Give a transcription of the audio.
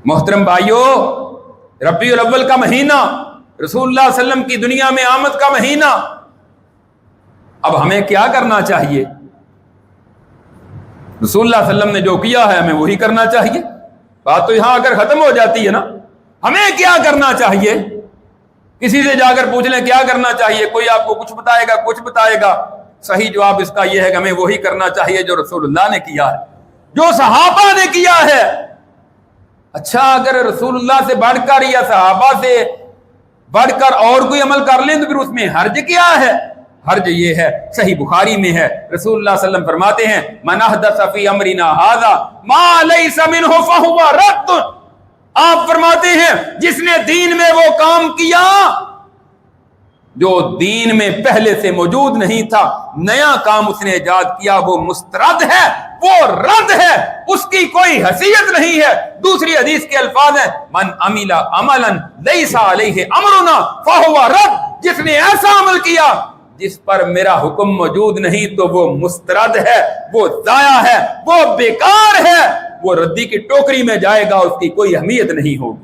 محترم بھائیو، ربیع الاول کا مہینہ، رسول اللہ صلی اللہ علیہ وسلم کی دنیا میں آمد کا مہینہ، اب ہمیں کیا کرنا چاہیے؟ رسول اللہ صلی اللہ علیہ وسلم نے جو کیا ہے ہمیں وہی کرنا چاہیے. بات تو یہاں اگر ختم ہو جاتی ہے نا. ہمیں کیا کرنا چاہیے؟ کسی سے جا کر پوچھ لیں کیا کرنا چاہیے، کوئی آپ کو کچھ بتائے گا، کچھ بتائے گا. صحیح جواب اس کا یہ ہے کہ ہمیں وہی کرنا چاہیے جو رسول اللہ نے کیا ہے، جو صحابہ نے کیا ہے. اچھا، اگر رسول اللہ سے بڑھ کر یا صحابہ سے بڑھ کر اور کوئی عمل کر لیں تو پھر اس میں حرج کیا ہے؟ حرج یہ ہے، صحیح بخاری میں ہے، رسول اللہ صلی اللہ علیہ وسلم فرماتے ہیں من احدث فی امرنا ھذا ما لیس منہ فہو رد. آپ فرماتے ہیں جس نے دین میں وہ کام کیا جو دین میں پہلے سے موجود نہیں تھا، نیا کام اس نے ایجاد کیا، وہ مسترد ہے، وہ رد ہے، اس کی کوئی حیثیت نہیں ہے. دوسری حدیث کے الفاظ ہیں من عمل عملا لیس علیہ امرنا فہو رد. جس نے ایسا عمل کیا جس پر میرا حکم موجود نہیں تو وہ مسترد ہے، وہ ضائع ہے، وہ بیکار ہے، وہ ردی کی ٹوکری میں جائے گا، اس کی کوئی اہمیت نہیں ہوگی.